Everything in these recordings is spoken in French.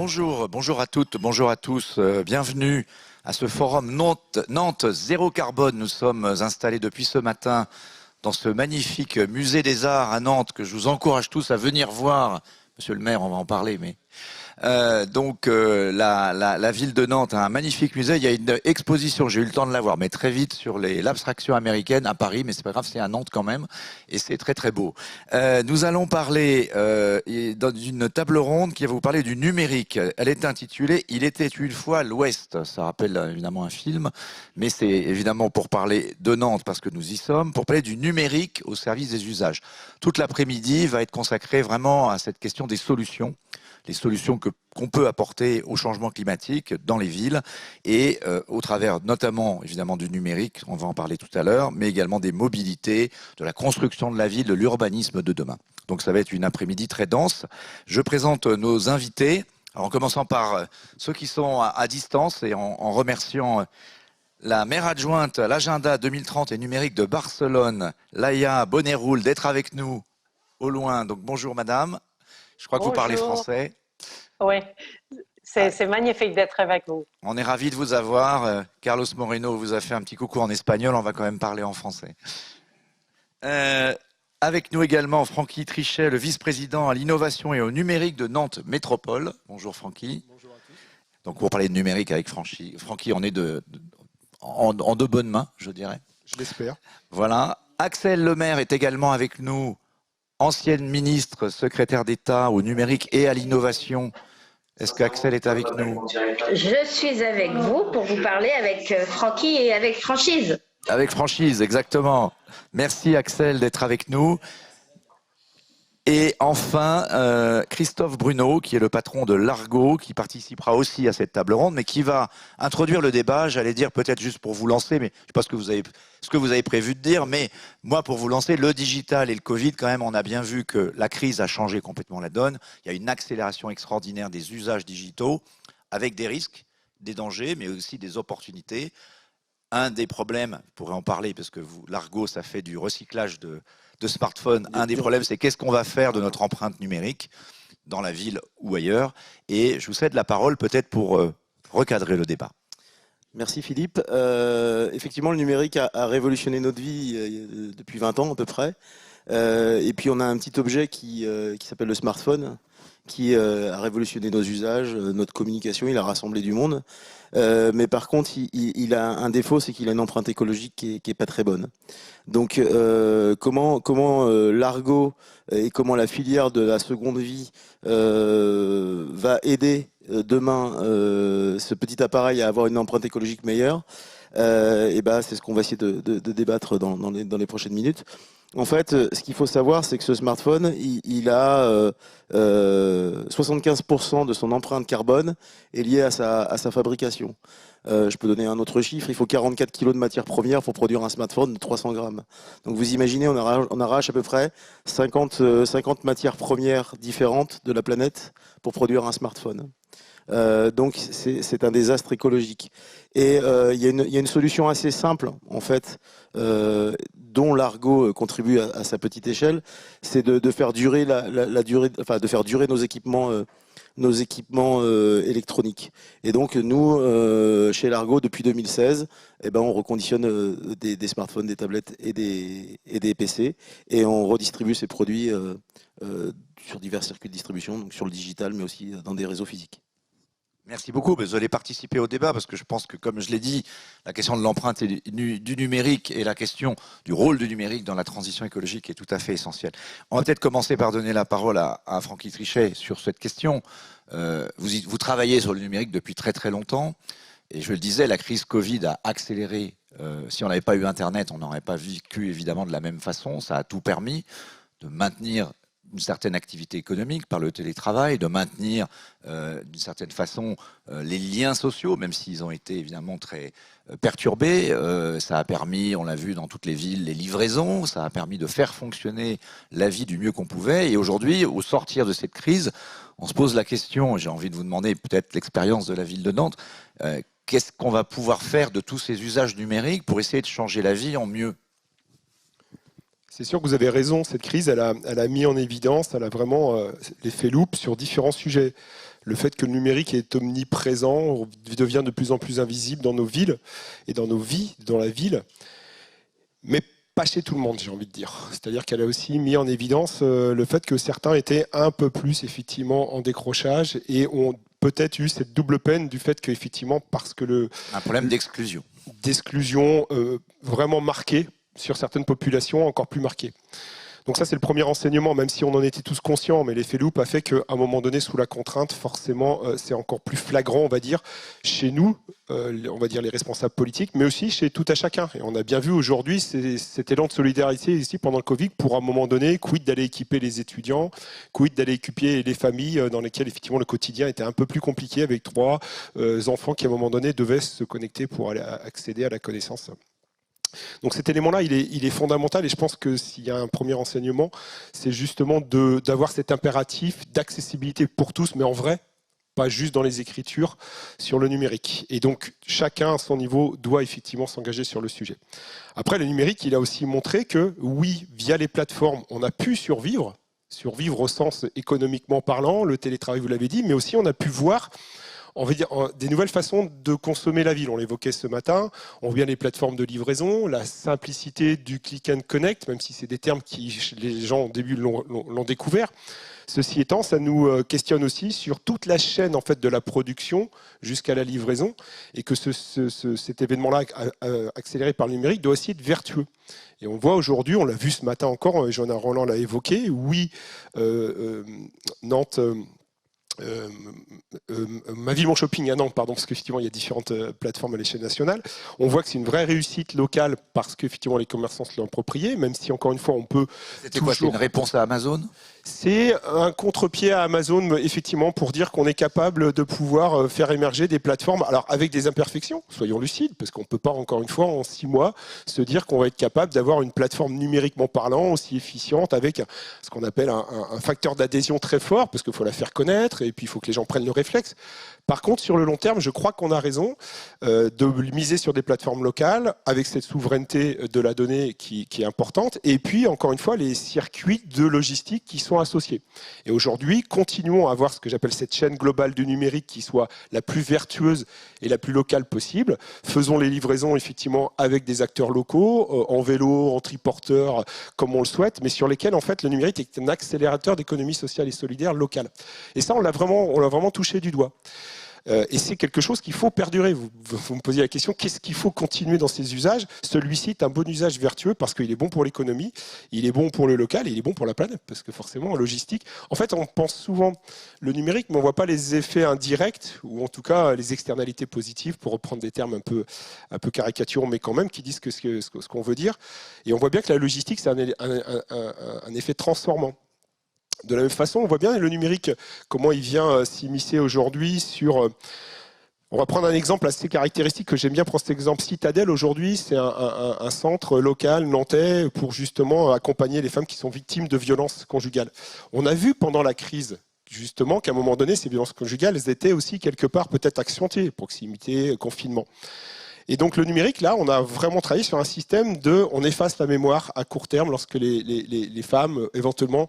Bonjour à toutes, bonjour à tous. Bienvenue à ce forum Nantes Zéro Carbone. Nous sommes installés depuis ce matin dans ce magnifique musée des Arts à Nantes que je vous encourage tous à venir voir. Monsieur le maire, on va en parler, mais... la ville de Nantes a un magnifique musée. Il y a une exposition, j'ai eu le temps de la voir, mais très vite, sur l'abstraction américaine à Paris, mais c'est pas grave, c'est à Nantes quand même, et c'est très très beau. Nous allons parler dans une table ronde qui va vous parler du numérique. Elle est intitulée « Il était une fois l'Ouest ». Ça rappelle évidemment un film, mais c'est évidemment pour parler de Nantes, parce que nous y sommes, pour parler du numérique au service des usages. Toute l'après-midi va être consacrée vraiment à cette question des solutions. Les solutions qu'on peut apporter au changement climatique dans les villes et au travers notamment évidemment du numérique, on va en parler tout à l'heure, mais également des mobilités, de la construction de la ville, de l'urbanisme de demain. Donc ça va être une après-midi très dense. Je présente nos invités, alors en commençant par ceux qui sont à distance et en remerciant la maire adjointe à l'agenda 2030 et numérique de Barcelone, Laïa Bonneroul, d'être avec nous au loin. Donc bonjour madame. Je crois que vous parlez français. Oui, c'est magnifique d'être avec vous. On est ravis de vous avoir. Carlos Moreno vous a fait un petit coucou en espagnol, on va quand même parler en français. Avec nous également Francky Trichet, le vice-président à l'innovation et au numérique de Nantes Métropole. Bonjour Francky. Bonjour à tous. Donc pour parler de numérique avec Francky, on est en de bonnes mains, je dirais. Je l'espère. Voilà. Axel Lemaire est également avec nous. Ancienne ministre, secrétaire d'État au numérique et à l'innovation. Est-ce qu'Axel est avec nous? Je suis avec vous pour vous parler avec Francky et avec franchise. Avec franchise, exactement. Merci Axel d'être avec nous. Et enfin, Christophe Bruno, qui est le patron de Largo, qui participera aussi à cette table ronde, mais qui va introduire le débat, j'allais dire peut-être juste pour vous lancer, mais je ne sais pas ce que vous avez prévu de dire, mais moi pour vous lancer, le digital et le Covid, quand même, on a bien vu que la crise a changé complètement la donne. Il y a une accélération extraordinaire des usages digitaux, avec des risques, des dangers, mais aussi des opportunités. Un des problèmes, vous pourrez en parler, parce que Largo, ça fait du recyclage de smartphones. Un des problèmes, c'est qu'est-ce qu'on va faire de notre empreinte numérique dans la ville ou ailleurs. Et je vous cède la parole peut-être pour recadrer le débat. Merci Philippe. Effectivement, le numérique a révolutionné notre vie depuis 20 ans à peu près. Et puis on a un petit objet qui s'appelle le smartphone, qui a révolutionné nos usages, notre communication, il a rassemblé du monde. Mais par contre, il a un défaut, c'est qu'il a une empreinte écologique qui est pas très bonne. Donc, comment l'Argo et comment la filière de la seconde vie va aider demain ce petit appareil à avoir une empreinte écologique meilleure, et ben, c'est ce qu'on va essayer de débattre dans les prochaines minutes. En fait, ce qu'il faut savoir, c'est que ce smartphone, il a 75% de son empreinte carbone est liée à sa fabrication. Je peux donner un autre chiffre, il faut 44 kg de matière première pour produire un smartphone de 300 grammes. Donc vous imaginez, on arrache à peu près 50 matières premières différentes de la planète pour produire un smartphone. Donc c'est un désastre écologique. Et il y a une solution assez simple, en fait, dont Largo contribue à sa petite échelle, c'est de faire durer de faire durer nos équipements électroniques. Et donc nous, chez Largo, depuis 2016, eh ben, on reconditionne des smartphones, des tablettes et des PC, et on redistribue ces produits sur divers circuits de distribution, donc sur le digital, mais aussi dans des réseaux physiques. Merci beaucoup. Vous allez participer au débat parce que je pense que, comme je l'ai dit, la question de l'empreinte du numérique et la question du rôle du numérique dans la transition écologique est tout à fait essentielle. On va peut-être commencer par donner la parole à Francky Trichet sur cette question. Vous travaillez sur le numérique depuis très très longtemps et je le disais, la crise Covid a accéléré. Si on n'avait pas eu Internet, on n'aurait pas vécu évidemment de la même façon. Ça a tout permis de maintenir une certaine activité économique par le télétravail, de maintenir d'une certaine façon les liens sociaux, même s'ils ont été évidemment très perturbés. Ça a permis, on l'a vu dans toutes les villes, les livraisons, ça a permis de faire fonctionner la vie du mieux qu'on pouvait. Et aujourd'hui, au sortir de cette crise, on se pose la question, j'ai envie de vous demander peut-être l'expérience de la ville de Nantes, qu'est-ce qu'on va pouvoir faire de tous ces usages numériques pour essayer de changer la vie en mieux ? C'est sûr que vous avez raison, cette crise, elle a mis en évidence, elle a vraiment l'effet loupe sur différents sujets. le fait que le numérique est omniprésent devient de plus en plus invisible dans nos villes et dans nos vies, dans la ville, mais pas chez tout le monde, j'ai envie de dire. C'est-à-dire qu'elle a aussi mis en évidence le fait que certains étaient un peu plus effectivement en décrochage et ont peut-être eu cette double peine du fait qu'effectivement, parce que Un problème d'exclusion. d'exclusion vraiment marqué sur certaines populations, encore plus marquées. Donc ça, c'est le premier enseignement, même si on en était tous conscients, mais l'effet loupe a fait qu'à un moment donné, sous la contrainte, forcément, c'est encore plus flagrant, on va dire, chez nous, on va dire les responsables politiques, mais aussi chez tout à chacun. Et on a bien vu aujourd'hui cet élan de solidarité ici pendant le Covid, pour à un moment donné, quid d'aller équiper les étudiants, quid d'aller équiper les familles dans lesquelles effectivement le quotidien était un peu plus compliqué, avec 3 enfants qui à un moment donné devaient se connecter pour aller accéder à la connaissance. Donc cet élément-là, il est fondamental, et je pense que s'il y a un premier enseignement, c'est justement d'avoir cet impératif d'accessibilité pour tous, mais en vrai, pas juste dans les écritures, sur le numérique. Et donc chacun à son niveau doit effectivement s'engager sur le sujet. Après, le numérique, il a aussi montré que oui, via les plateformes, on a pu survivre au sens économiquement parlant, le télétravail, vous l'avez dit, mais aussi on a pu voir, on veut dire, des nouvelles façons de consommer la ville. On l'évoquait ce matin, on voit bien les plateformes de livraison, la simplicité du click and connect, même si c'est des termes qui les gens au début l'ont découvert. Ceci étant, ça nous questionne aussi sur toute la chaîne en fait, de la production jusqu'à la livraison, et que cet événement-là accéléré par le numérique doit aussi être vertueux. Et on voit aujourd'hui, on l'a vu ce matin encore, Johanna Roland l'a évoqué, oui, Nantes... ma ville, mon shopping à Nantes, pardon, parce qu'effectivement il y a différentes plateformes à l'échelle nationale. On voit que c'est une vraie réussite locale parce qu'effectivement les commerçants se l'ont approprié, même si encore une fois on peut. C'était quoi, c'est une réponse à Amazon? C'est un contre-pied à Amazon, effectivement, pour dire qu'on est capable de pouvoir faire émerger des plateformes, alors avec des imperfections, soyons lucides, parce qu'on ne peut pas, encore une fois, en 6 mois, se dire qu'on va être capable d'avoir une plateforme numériquement parlant aussi efficiente, avec ce qu'on appelle un facteur d'adhésion très fort, parce qu'il faut la faire connaître, et puis il faut que les gens prennent le réflexe. Par contre, sur le long terme, je crois qu'on a raison de miser sur des plateformes locales, avec cette souveraineté de la donnée qui est importante, et puis, encore une fois, les circuits de logistique qui sont associés. Et aujourd'hui, continuons à avoir ce que j'appelle cette chaîne globale du numérique qui soit la plus vertueuse et la plus locale possible. Faisons les livraisons, effectivement, avec des acteurs locaux, en vélo, en triporteur, comme on le souhaite, mais sur lesquels, en fait, le numérique est un accélérateur d'économie sociale et solidaire locale. Et ça, on l'a vraiment touché du doigt. Et c'est quelque chose qu'il faut perdurer. Vous me posiez la question, qu'est-ce qu'il faut continuer dans ces usages? Celui-ci est un bon usage vertueux parce qu'il est bon pour l'économie, il est bon pour le local et il est bon pour la planète. Parce que forcément, en logistique, en fait, on pense souvent le numérique, mais on ne voit pas les effets indirects, ou en tout cas les externalités positives, pour reprendre des termes un peu caricaturaux, mais quand même, qui disent ce qu'on veut dire. Et on voit bien que la logistique, c'est un effet transformant. De la même façon, on voit bien le numérique, comment il vient s'immiscer aujourd'hui sur... On va prendre un exemple assez caractéristique que j'aime bien prendre cet exemple. Citadel, aujourd'hui, c'est un centre local nantais pour justement accompagner les femmes qui sont victimes de violences conjugales. On a vu pendant la crise, justement, qu'à un moment donné, ces violences conjugales, elles étaient aussi quelque part peut-être accentuées, proximité, confinement. Et donc le numérique, là, on a vraiment travaillé sur un système on efface la mémoire à court terme lorsque les femmes, éventuellement,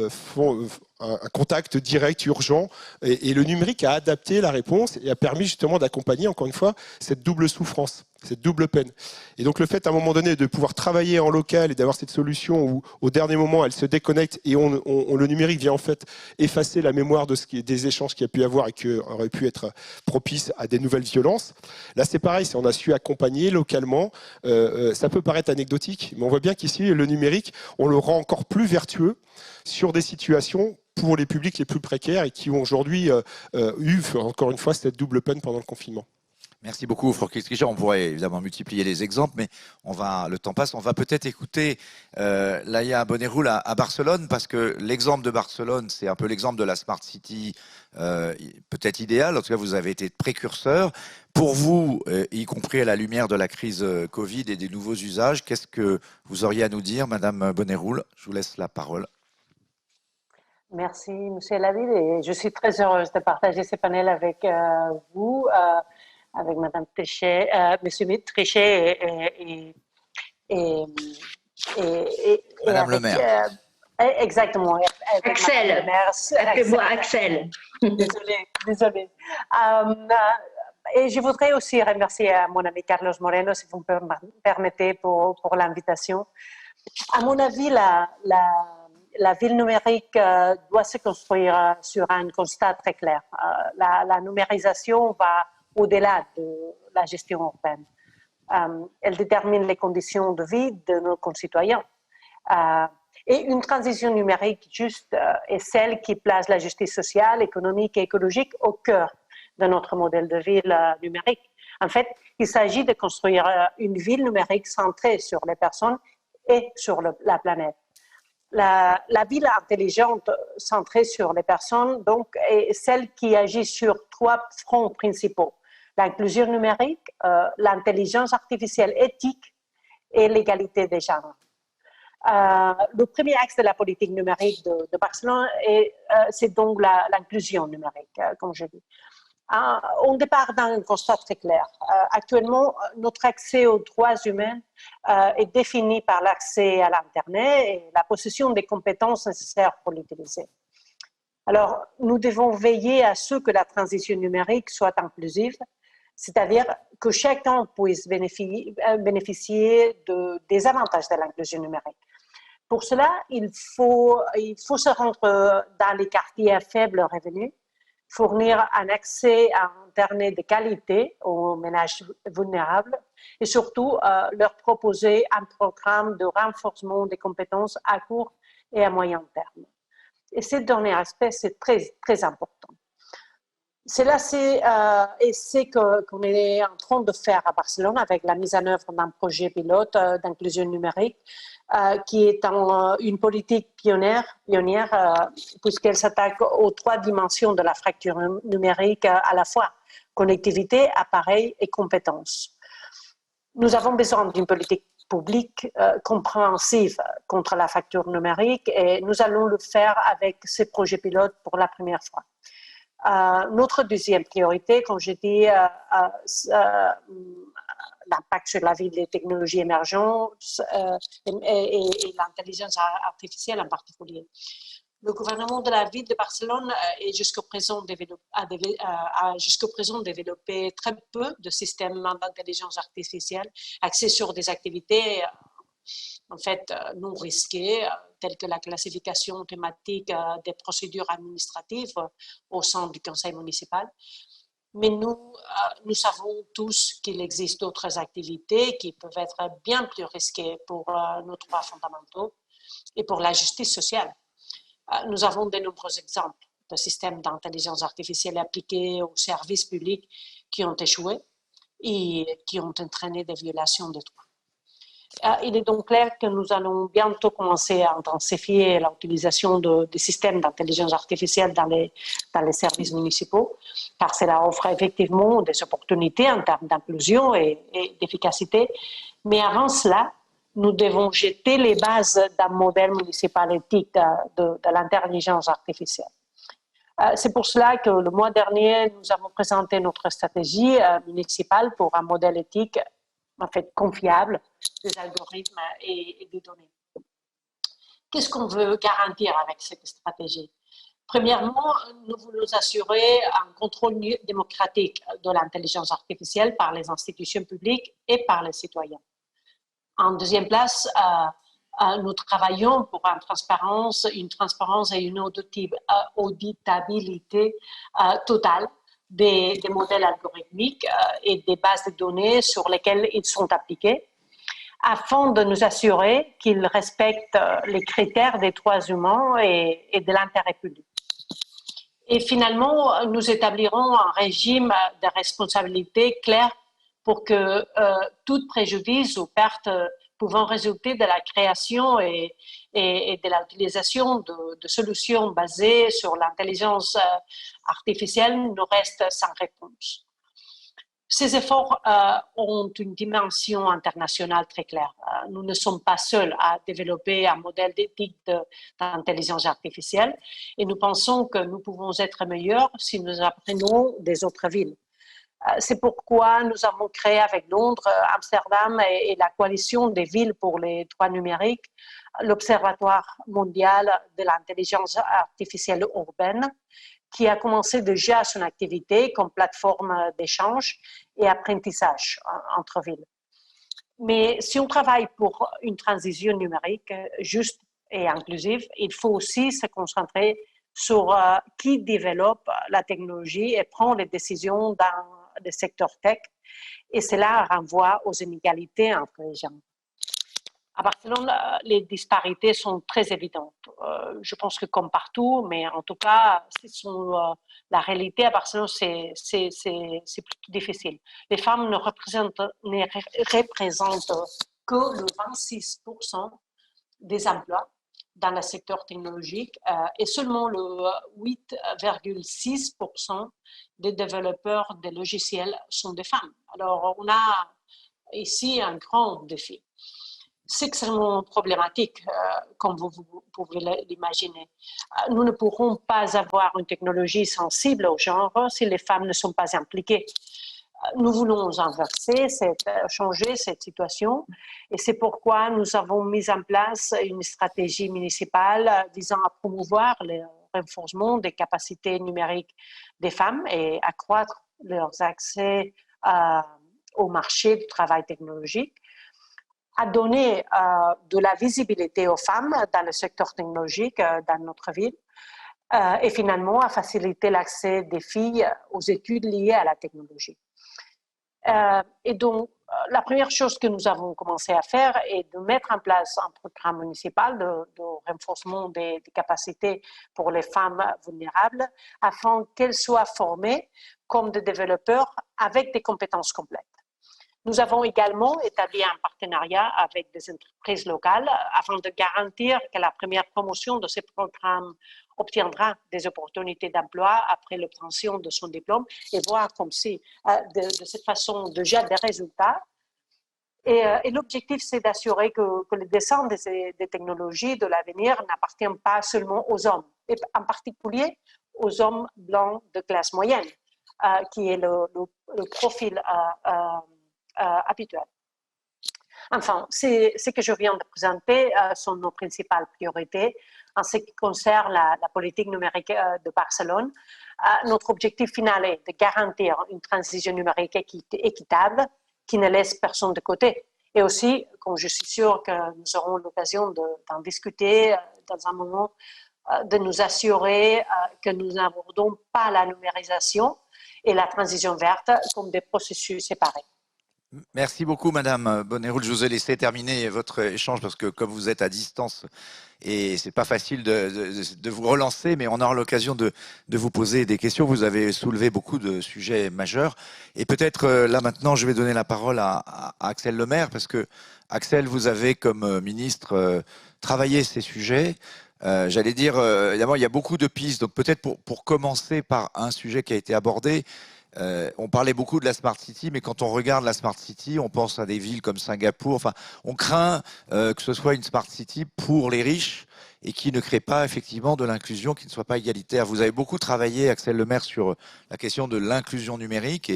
font un contact direct, urgent. Et le numérique a adapté la réponse et a permis justement d'accompagner, encore une fois, cette double souffrance, cette double peine. Et donc le fait, à un moment donné, de pouvoir travailler en local et d'avoir cette solution où, au dernier moment, elle se déconnecte et le numérique vient en fait effacer la mémoire des échanges qu'il y a pu y avoir et qui auraient pu être propices à des nouvelles violences. Là, c'est pareil, on a su accompagner localement. Ça peut paraître anecdotique, mais on voit bien qu'ici, le numérique, on le rend encore plus vertueux sur des situations pour les publics les plus précaires et qui ont aujourd'hui eu, encore une fois, cette double peine pendant le confinement. Merci beaucoup, Franck Stricher. On pourrait évidemment multiplier les exemples, mais le temps passe. On va peut-être écouter Laïa Bonéroul à Barcelone, parce que l'exemple de Barcelone, c'est un peu l'exemple de la Smart City peut-être idéale. En tout cas, vous avez été précurseur. Pour vous, y compris à la lumière de la crise Covid et des nouveaux usages, qu'est-ce que vous auriez à nous dire, Madame Bonéroul? Je vous laisse la parole. Merci, Monsieur Laville, et je suis très heureuse de partager ce panel avec vous, avec Madame Trichet, Monsieur Trichet et Madame le maire. Exactement. Avec Axel. Madame le maire. Appelez-moi Axel. Désolée. Et je voudrais aussi remercier mon ami Carlos Moreno, si vous me permettez, pour l'invitation. À mon avis, la ville numérique doit se construire sur un constat très clair. La numérisation va au-delà de la gestion urbaine. Elle détermine les conditions de vie de nos concitoyens. Et une transition numérique juste est celle qui place la justice sociale, économique et écologique au cœur de notre modèle de ville numérique. En fait, il s'agit de construire une ville numérique centrée sur les personnes et sur la planète. La ville intelligente centrée sur les personnes donc, est celle qui agit sur 3 fronts principaux. L'inclusion numérique, l'intelligence artificielle éthique et l'égalité des genres. Le premier axe de la politique numérique de Barcelone, c'est donc l'inclusion numérique, comme je dis. On départ d'un constat très clair. Actuellement, notre accès aux droits humains est défini par l'accès à l'Internet et la possession des compétences nécessaires pour l'utiliser. Alors, nous devons veiller à ce que la transition numérique soit inclusive, c'est-à-dire que chacun puisse bénéficier des avantages de l'inclusion numérique. Pour cela, il faut se rendre dans les quartiers à faible revenu, fournir un accès à Internet de qualité aux ménages vulnérables et surtout leur proposer un programme de renforcement des compétences à court et à moyen terme. Et ce dernier aspect, c'est très, très important. C'est ce qu'on est en train de faire à Barcelone avec la mise en œuvre d'un projet pilote d'inclusion numérique qui est une politique pionnière puisqu'elle s'attaque aux 3 dimensions de la fracture numérique à la fois connectivité, appareil et compétences. Nous avons besoin d'une politique publique compréhensive contre la fracture numérique et nous allons le faire avec ce projet pilote pour la première fois. Notre deuxième priorité, comme je dis, l'impact sur la vie des technologies émergentes et l'intelligence artificielle en particulier. Le gouvernement de la ville de Barcelone a jusqu'au présent développé très peu de systèmes d'intelligence artificielle axés sur des activités en fait non risquées, telles que la classification thématique des procédures administratives au sein du conseil municipal. Mais nous savons tous qu'il existe d'autres activités qui peuvent être bien plus risquées pour nos droits fondamentaux et pour la justice sociale. Nous avons de nombreux exemples de systèmes d'intelligence artificielle appliqués aux services publics qui ont échoué et qui ont entraîné des violations des droits. Il est donc clair que nous allons bientôt commencer à intensifier l'utilisation des systèmes d'intelligence artificielle dans les services municipaux, car cela offre effectivement des opportunités en termes d'inclusion et d'efficacité. Mais avant cela, nous devons jeter les bases d'un modèle municipal éthique de l'intelligence artificielle. C'est pour cela que le mois dernier, nous avons présenté notre stratégie municipale pour un modèle éthique en fait confiable des algorithmes et des données. Qu'est-ce qu'on veut garantir avec cette stratégie? Premièrement, nous voulons assurer un contrôle démocratique de l'intelligence artificielle par les institutions publiques et par les citoyens. En deuxième place, nous travaillons pour une transparence et une auditabilité totale des modèles algorithmiques et des bases de données sur lesquelles ils sont appliqués, afin de nous assurer qu'ils respectent les critères des droits humains et de l'intérêt public. Et finalement, nous établirons un régime de responsabilité clair pour que tout préjudice ou perte pouvant résulter de la création et de l'utilisation de solutions basées sur l'intelligence artificielle ne reste sans réponse. Ces efforts ont une dimension internationale très claire. Nous ne sommes pas seuls à développer un modèle d'éthique d'intelligence artificielle et nous pensons que nous pouvons être meilleurs si nous apprenons des autres villes. C'est pourquoi nous avons créé avec Londres, Amsterdam et la coalition des villes pour les droits numériques, l'Observatoire mondial de l'intelligence artificielle urbaine, qui a commencé déjà son activité comme plateforme d'échange et apprentissage entre villes. Mais si on travaille pour une transition numérique juste et inclusive, il faut aussi se concentrer sur qui développe la technologie et prend les décisions dans le secteur tech. Et cela renvoie aux inégalités entre les gens. À Barcelone, les disparités sont très évidentes. Je pense que comme partout, mais en tout cas, la réalité à Barcelone, c'est plutôt difficile. Les femmes ne représentent que le 26% des emplois dans le secteur technologique et seulement le 8,6% des développeurs de logiciels sont des femmes. Alors, on a ici un grand défi. C'est extrêmement problématique, comme vous pouvez l'imaginer. Nous ne pourrons pas avoir une technologie sensible au genre si les femmes ne sont pas impliquées. Nous voulons changer cette situation et c'est pourquoi nous avons mis en place une stratégie municipale visant à promouvoir le renforcement des capacités numériques des femmes et accroître leur accès au marché du travail technologique, à donner de la visibilité aux femmes dans le secteur technologique dans notre ville et finalement à faciliter l'accès des filles aux études liées à la technologie. Et donc, la première chose que nous avons commencé à faire est de mettre en place un programme municipal de renforcement des capacités pour les femmes vulnérables afin qu'elles soient formées comme des développeurs avec des compétences complètes. Nous avons également établi un partenariat avec des entreprises locales afin de garantir que la première promotion de ces programmes obtiendra des opportunités d'emploi après l'obtention de son diplôme et voir comme si de cette façon déjà des résultats. Et l'objectif, c'est d'assurer que le dessin des technologies de l'avenir n'appartient pas seulement aux hommes, et en particulier aux hommes blancs de classe moyenne, qui est le profil habituel. Enfin, ce que je viens de présenter sont nos principales priorités en ce qui concerne la politique numérique de Barcelone. Notre objectif final est de garantir une transition numérique équitable qui ne laisse personne de côté. Et aussi, comme je suis sûre que nous aurons l'occasion d'en discuter dans un moment, de nous assurer que nous n'abordons pas la numérisation et la transition verte comme des processus séparés. Merci beaucoup, Madame Bonneroule. Je vous ai laissé terminer votre échange parce que comme vous êtes à distance et c'est pas facile de vous relancer, mais on aura l'occasion de vous poser des questions. Vous avez soulevé beaucoup de sujets majeurs et peut-être là maintenant, je vais donner la parole à Axel Lemaire parce que Axel, vous avez comme ministre travaillé ces sujets. J'allais dire, évidemment, il y a beaucoup de pistes. Donc peut-être pour commencer par un sujet qui a été abordé. On parlait beaucoup de la Smart City, mais quand on regarde la Smart City, on pense à des villes comme Singapour. Enfin, on craint que ce soit une Smart City pour les riches et qui ne crée pas effectivement de l'inclusion, qui ne soit pas égalitaire. Vous avez beaucoup travaillé, Axel Lemaire, sur la question de l'inclusion numérique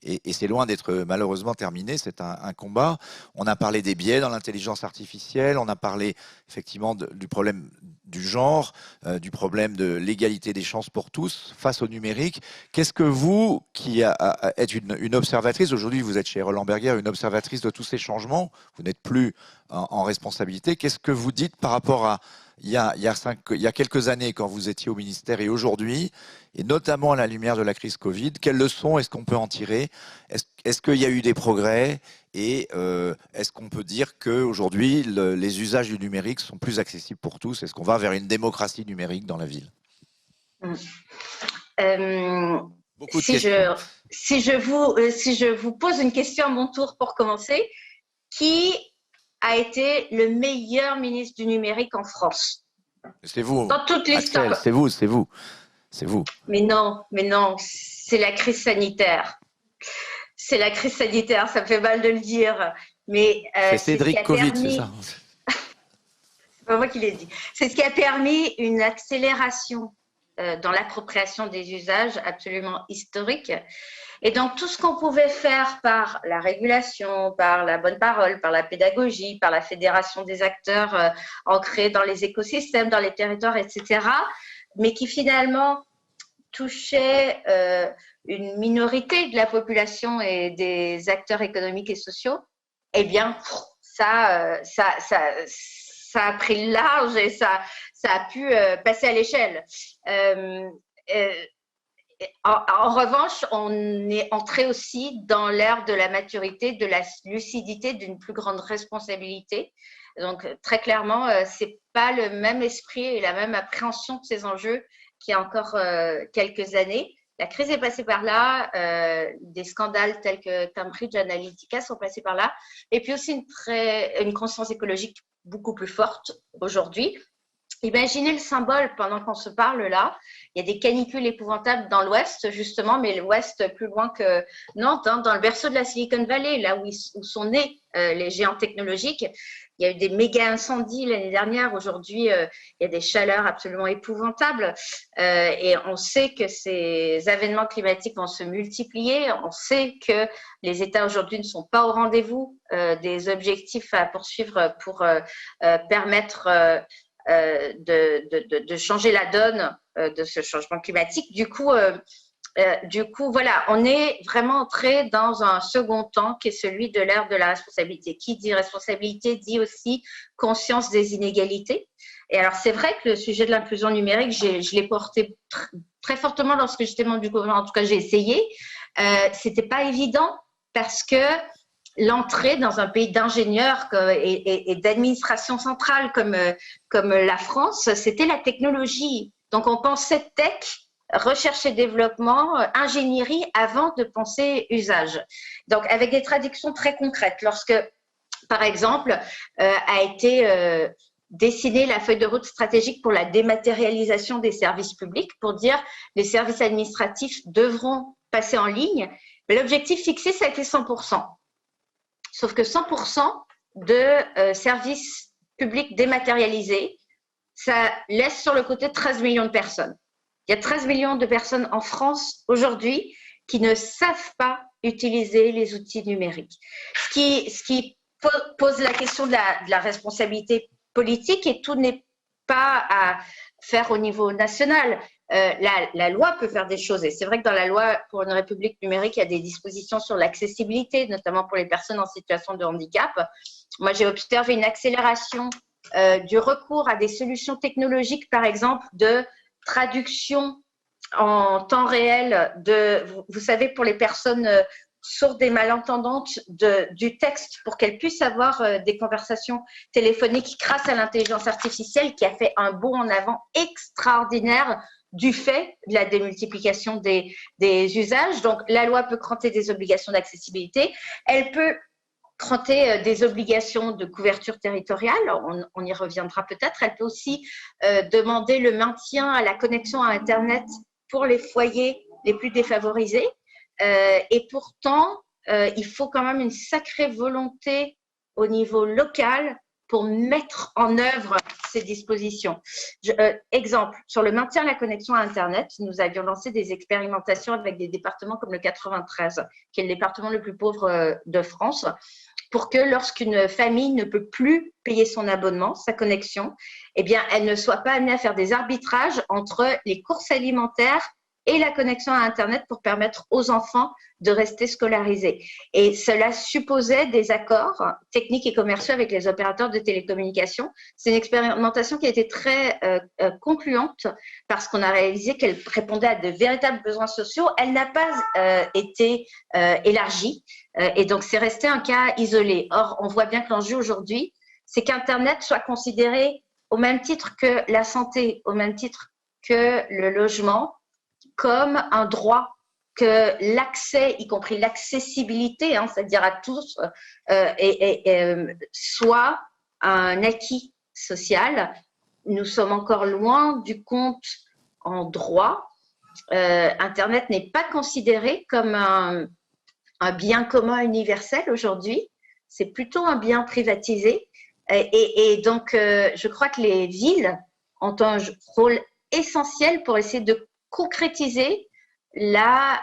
et c'est loin d'être malheureusement terminé. C'est un combat. On a parlé des biais dans l'intelligence artificielle, on a parlé effectivement du problème du genre, du problème de l'égalité des chances pour tous face au numérique. Qu'est-ce que vous, qui êtes une observatrice, aujourd'hui vous êtes chez Roland Berger, une observatrice de tous ces changements, vous n'êtes plus en responsabilité, qu'est-ce que vous dites par rapport à il y a quelques années quand vous étiez au ministère et aujourd'hui, et notamment à la lumière de la crise Covid, quelles leçons est-ce qu'on peut en tirer? Est-ce qu'il y a eu des progrès? Et est-ce qu'on peut dire qu'aujourd'hui, les usages du numérique sont plus accessibles pour tous? Est-ce qu'on va vers une démocratie numérique dans la ville? Beaucoup de questions. Si je vous pose une question à mon tour pour commencer, qui a été le meilleur ministre du numérique en France? C'est vous. Dans toute l'histoire. C'est vous. Mais non, c'est la crise sanitaire. C'est la crise sanitaire, ça me fait mal de le dire. Mais c'est Cédric Covid, c'est ça? C'est pas moi qui l'ai dit. C'est ce qui a permis une accélération dans l'appropriation des usages absolument historiques. Et donc, tout ce qu'on pouvait faire par la régulation, par la bonne parole, par la pédagogie, par la fédération des acteurs ancrés dans les écosystèmes, dans les territoires, etc., mais qui finalement touchait une minorité de la population et des acteurs économiques et sociaux, eh bien, ça a pris le large et ça a pu passer à l'échelle. En revanche, on est entré aussi dans l'ère de la maturité, de la lucidité, d'une plus grande responsabilité. Donc, très clairement, c'est pas le même esprit et la même appréhension de ces enjeux qu'il y a encore quelques années. La crise est passée par là, des scandales tels que Cambridge Analytica sont passés par là, et puis aussi une conscience écologique beaucoup plus forte aujourd'hui. Imaginez le symbole pendant qu'on se parle là. Il y a des canicules épouvantables dans l'Ouest, justement, mais l'Ouest plus loin que Nantes, hein, dans le berceau de la Silicon Valley, là où sont nés les géants technologiques. Il y a eu des méga incendies l'année dernière. Aujourd'hui, il y a des chaleurs absolument épouvantables. Et on sait que ces événements climatiques vont se multiplier. On sait que les États aujourd'hui ne sont pas au rendez-vous des objectifs à poursuivre pour permettre de changer la donne de ce changement climatique. Du coup, voilà, on est vraiment entré dans un second temps qui est celui de l'ère de la responsabilité. Qui dit responsabilité dit aussi conscience des inégalités. Et alors, c'est vrai que le sujet de l'inclusion numérique, je l'ai porté très fortement lorsque j'étais membre du gouvernement. En tout cas, j'ai essayé. C'était pas évident parce que l'entrée dans un pays d'ingénieurs et d'administration centrale comme la France, c'était la technologie. Donc, on pensait tech, recherche et développement, ingénierie avant de penser usage. Donc, avec des traductions très concrètes. Lorsque, par exemple, a été dessinée la feuille de route stratégique pour la dématérialisation des services publics, pour dire les services administratifs devront passer en ligne, mais l'objectif fixé, ça a été 100%. Sauf que 100% de services publics dématérialisés, ça laisse sur le côté 13 millions de personnes. Il y a 13 millions de personnes en France aujourd'hui qui ne savent pas utiliser les outils numériques. Ce qui pose la question de la responsabilité politique, et tout n'est pas à faire au niveau national. La loi peut faire des choses, et c'est vrai que dans la loi pour une république numérique, il y a des dispositions sur l'accessibilité, notamment pour les personnes en situation de handicap. Moi, j'ai observé une accélération du recours à des solutions technologiques, par exemple, de traduction en temps réel vous savez, pour les personnes sourdes et malentendantes du texte, pour qu'elles puissent avoir des conversations téléphoniques grâce à l'intelligence artificielle qui a fait un bond en avant extraordinaire du fait de la démultiplication des usages. Donc, la loi peut cranter des obligations d'accessibilité, elle peut cranter des obligations de couverture territoriale, on y reviendra peut-être. Elle peut aussi demander le maintien à la connexion à Internet pour les foyers les plus défavorisés. Et pourtant, il faut quand même une sacrée volonté au niveau local pour mettre en œuvre ces dispositions. Exemple, sur le maintien de la connexion à Internet, nous avions lancé des expérimentations avec des départements comme le 93, qui est le département le plus pauvre de France, pour que lorsqu'une famille ne peut plus payer son abonnement, sa connexion, eh bien, elle ne soit pas amenée à faire des arbitrages entre les courses alimentaires et la connexion à Internet pour permettre aux enfants de rester scolarisés. Et cela supposait des accords techniques et commerciaux avec les opérateurs de télécommunications. C'est une expérimentation qui a été très concluante parce qu'on a réalisé qu'elle répondait à de véritables besoins sociaux. Elle n'a pas été élargie et donc c'est resté un cas isolé. Or, on voit bien que l'enjeu aujourd'hui, c'est qu'Internet soit considéré au même titre que la santé, au même titre que le logement, comme un droit, que l'accès, y compris l'accessibilité, c'est-à-dire à tous, soit un acquis social. Nous sommes encore loin du compte en droit. Internet n'est pas considéré comme un bien commun universel aujourd'hui. C'est plutôt un bien privatisé. Et donc, je crois que les villes ont un rôle essentiels pour essayer de concrétiser la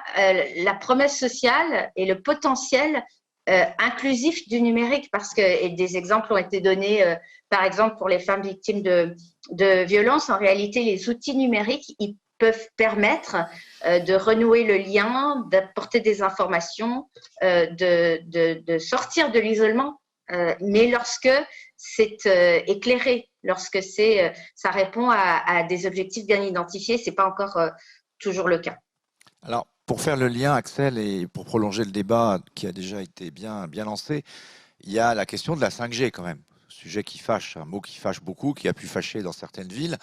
promesse sociale et le potentiel inclusif du numérique, parce que et des exemples ont été donnés, par exemple pour les femmes victimes de violences. En réalité, les outils numériques, ils peuvent permettre de renouer le lien, d'apporter des informations, de sortir de l'isolement, mais lorsque c'est éclairé, lorsque ça répond à des objectifs bien identifiés, c'est pas encore toujours le cas. Alors, pour faire le lien, Axel, et pour prolonger le débat qui a déjà été bien lancé, il y a la question de la 5G quand même. Sujet qui fâche, un mot qui fâche beaucoup, qui a pu fâcher dans certaines villes.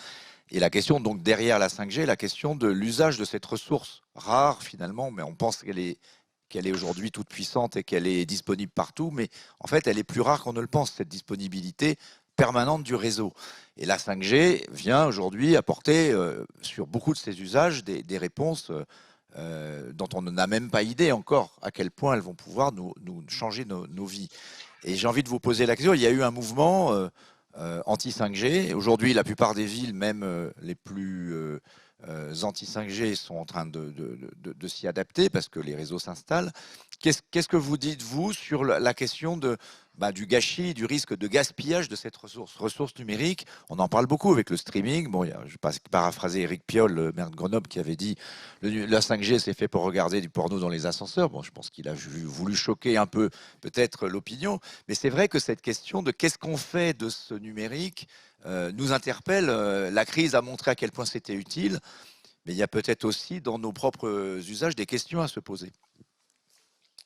Et la question, donc derrière la 5G, la question de l'usage de cette ressource rare finalement, mais on pense qu'elle est aujourd'hui toute puissante et qu'elle est disponible partout, mais en fait, elle est plus rare qu'on ne le pense, cette disponibilité permanente du réseau. Et la 5G vient aujourd'hui apporter sur beaucoup de ces usages des réponses dont on n'a même pas idée encore à quel point elles vont pouvoir nous changer nos vies. Et j'ai envie de vous poser la question, il y a eu un mouvement anti-5G. Aujourd'hui, la plupart des villes, même les plus anti-5G, sont en train de s'y adapter parce que les réseaux s'installent. Qu'est-ce que vous dites, vous, sur la question du gâchis, du risque de gaspillage de cette ressource numérique? On en parle beaucoup avec le streaming. Bon, je vais paraphraser Eric Piolle, le maire de Grenoble, qui avait dit la 5G, c'est fait pour regarder du porno dans les ascenseurs. Bon, je pense qu'il a voulu choquer un peu peut-être l'opinion. Mais c'est vrai que cette question de qu'est-ce qu'on fait de ce numérique nous interpelle. La crise a montré à quel point c'était utile. Mais il y a peut-être aussi dans nos propres usages des questions à se poser.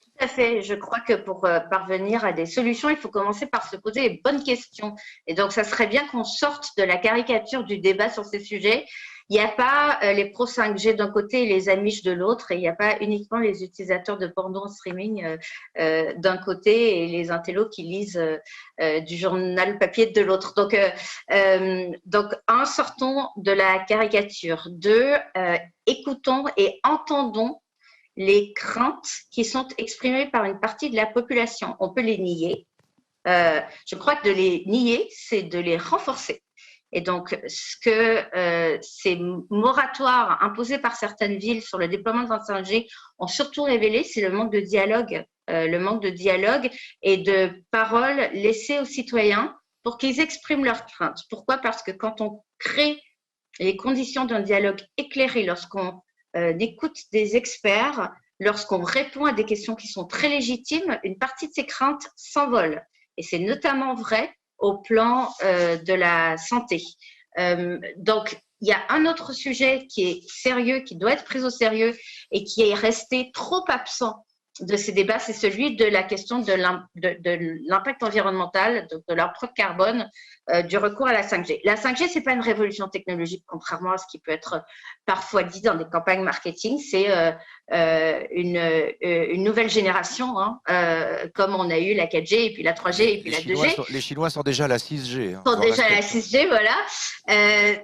Tout à fait. Je crois que pour parvenir à des solutions, il faut commencer par se poser les bonnes questions. Et donc, ça serait bien qu'on sorte de la caricature du débat sur ces sujets. Il n'y a pas les pros 5G d'un côté et les amiches de l'autre, et il n'y a pas uniquement les utilisateurs de porno en streaming d'un côté et les intellos qui lisent du journal papier de l'autre. Donc, un, sortons de la caricature. Deux, écoutons et entendons les craintes qui sont exprimées par une partie de la population. On peut les nier. Je crois que de les nier, c'est de les renforcer. Et donc, ce que ces moratoires imposés par certaines villes sur le déploiement de la 5G ont surtout révélé, c'est le manque de dialogue et de paroles laissées aux citoyens pour qu'ils expriment leurs craintes. Pourquoi? Parce que quand on crée les conditions d'un dialogue éclairé, lorsqu'on écoute des experts, lorsqu'on répond à des questions qui sont très légitimes, une partie de ces craintes s'envole. Et c'est notamment vrai au plan de la santé. Donc, il y a un autre sujet qui est sérieux, qui doit être pris au sérieux et qui est resté trop absent de ces débats, c'est celui de la question de l'impact environnemental, de l'empreinte carbone du recours à la 5G. La 5G, c'est pas une révolution technologique, contrairement à ce qui peut être parfois dit dans des campagnes marketing. C'est une nouvelle génération, comme on a eu la 4G et puis la 3G et puis la 2G. Les Chinois sont déjà à la 6G. Sont déjà à la 6G, voilà.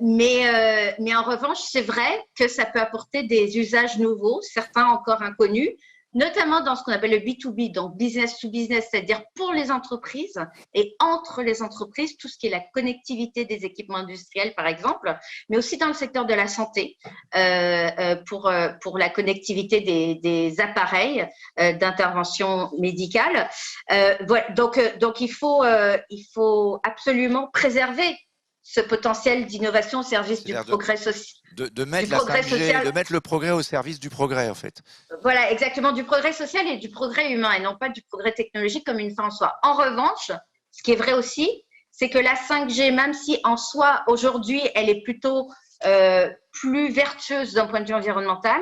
Mais en revanche, c'est vrai que ça peut apporter des usages nouveaux, certains encore inconnus, notamment dans ce qu'on appelle le B2B, donc business to business, c'est-à-dire pour les entreprises et entre les entreprises, tout ce qui est la connectivité des équipements industriels, par exemple, mais aussi dans le secteur de la santé, pour la connectivité des appareils d'intervention médicale. Voilà, donc il faut absolument préserver ce potentiel d'innovation au service du progrès social. De mettre la 5G, de mettre le progrès au service du progrès, en fait. Voilà, exactement, du progrès social et du progrès humain, et non pas du progrès technologique comme une fin en soi. En revanche, ce qui est vrai aussi, c'est que la 5G, même si en soi, aujourd'hui, elle est plutôt plus vertueuse d'un point de vue environnemental,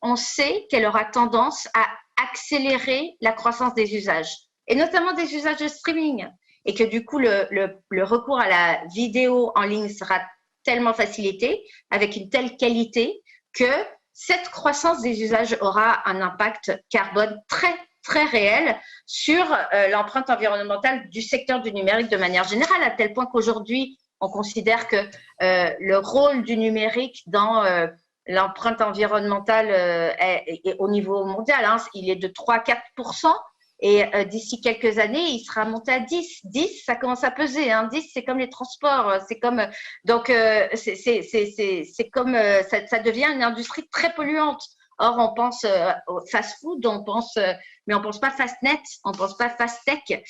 on sait qu'elle aura tendance à accélérer la croissance des usages, et notamment des usages de streaming, et que du coup, le recours à la vidéo en ligne sera tellement facilité, avec une telle qualité, que cette croissance des usages aura un impact carbone très, très réel sur l'empreinte environnementale du secteur du numérique de manière générale, à tel point qu'aujourd'hui, on considère que le rôle du numérique dans l'empreinte environnementale est au niveau mondial, il est de 3-4%, Et d'ici quelques années, il sera monté à 10. 10, ça commence à peser. Hein. 10, c'est comme les transports. C'est comme donc c'est comme ça devient une industrie très polluante. Or, on pense au fast-food, mais on pense pas fast-net, on pense pas fast-tech.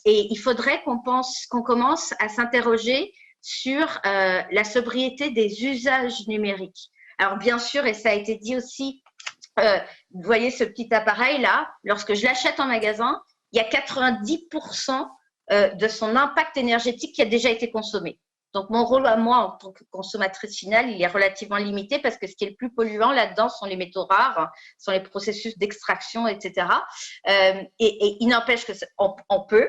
Et il faudrait qu'on commence à s'interroger sur la sobriété des usages numériques. Alors, bien sûr, et ça a été dit aussi, vous voyez ce petit appareil-là, lorsque je l'achète en magasin, il y a 90% de son impact énergétique qui a déjà été consommé. Donc, mon rôle à moi, en tant que consommatrice finale, il est relativement limité parce que ce qui est le plus polluant là-dedans sont les métaux rares, sont les processus d'extraction, etc. Et il n'empêche qu'on peut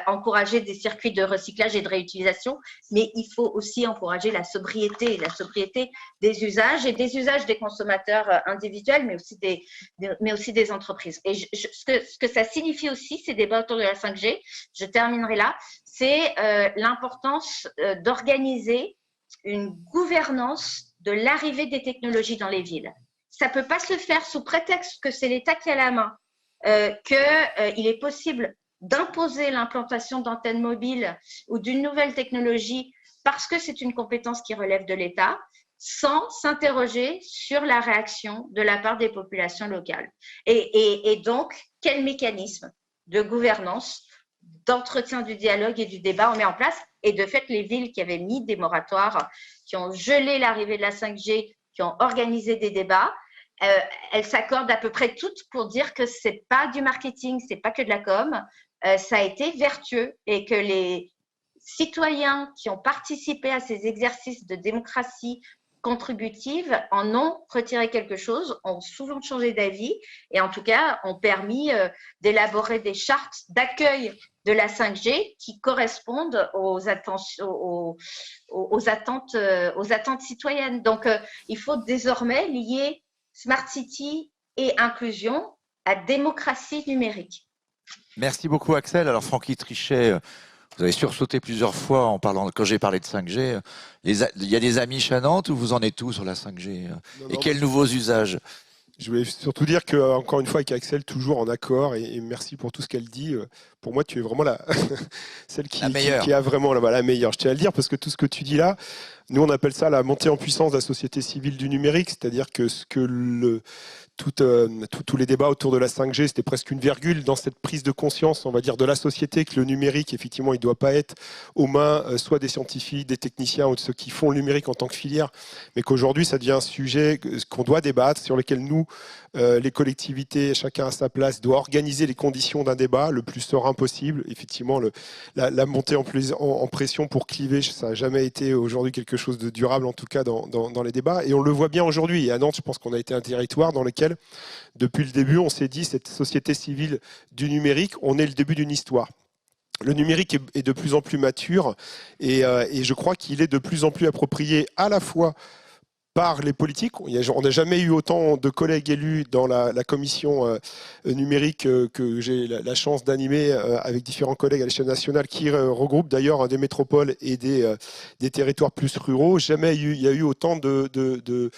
encourager des circuits de recyclage et de réutilisation, mais il faut aussi encourager la sobriété des usages et des usages des consommateurs individuels, mais aussi des entreprises. Et ce que ça signifie aussi, ces débats autour de la 5G, je terminerai là, c'est l'importance d'organiser une gouvernance de l'arrivée des technologies dans les villes. Ça ne peut pas se faire sous prétexte que c'est l'État qui a la main, qu'il est possible d'imposer l'implantation d'antennes mobiles ou d'une nouvelle technologie parce que c'est une compétence qui relève de l'État, sans s'interroger sur la réaction de la part des populations locales. Et donc, quel mécanisme de gouvernance, d'entretien du dialogue et du débat on met en place? Et de fait, les villes qui avaient mis des moratoires, qui ont gelé l'arrivée de la 5G, qui ont organisé des débats, elles s'accordent à peu près toutes pour dire que c'est pas du marketing, c'est pas que de la com, ça a été vertueux et que les citoyens qui ont participé à ces exercices de démocratie contributive en ont retiré quelque chose, ont souvent changé d'avis et en tout cas ont permis d'élaborer des chartes d'accueil de la 5G qui correspondent aux attentes citoyennes. Donc, il faut désormais lier Smart City et inclusion à démocratie numérique. Merci beaucoup, Axel. Alors, Francky Trichet, vous avez sursauté plusieurs fois en parlant, quand j'ai parlé de 5G. Il y a des amis à Nantes, où vous en êtes où sur la 5G? Et quels nouveaux usages? Je voulais surtout dire que, encore une fois, avec Axel, toujours en accord, et merci pour tout ce qu'elle dit. Pour moi, tu es vraiment celle qui a vraiment la meilleure. Je tiens à le dire parce que tout ce que tu dis là, nous, on appelle ça la montée en puissance de la société civile du numérique, c'est-à-dire que tous les débats autour de la 5G, c'était presque une virgule dans cette prise de conscience, on va dire, de la société, que le numérique, effectivement, il ne doit pas être aux mains soit des scientifiques, des techniciens ou de ceux qui font le numérique en tant que filière, mais qu'aujourd'hui, ça devient un sujet qu'on doit débattre, sur lequel nous, les collectivités, chacun à sa place, doit organiser les conditions d'un débat le plus serein possible. Effectivement, la montée en pression pour cliver, ça n'a jamais été aujourd'hui quelque chose de durable, en tout cas dans les débats. Et on le voit bien aujourd'hui. Et à Nantes, je pense qu'on a été un territoire dans lequel, depuis le début, on s'est dit, cette société civile du numérique, on est le début d'une histoire. Le numérique est de plus en plus mature et je crois qu'il est de plus en plus approprié à la fois par les politiques. On n'a jamais eu autant de collègues élus dans la commission numérique que j'ai la chance d'animer avec différents collègues à l'échelle nationale qui regroupe d'ailleurs des métropoles et des territoires plus ruraux. Jamais il y a eu autant de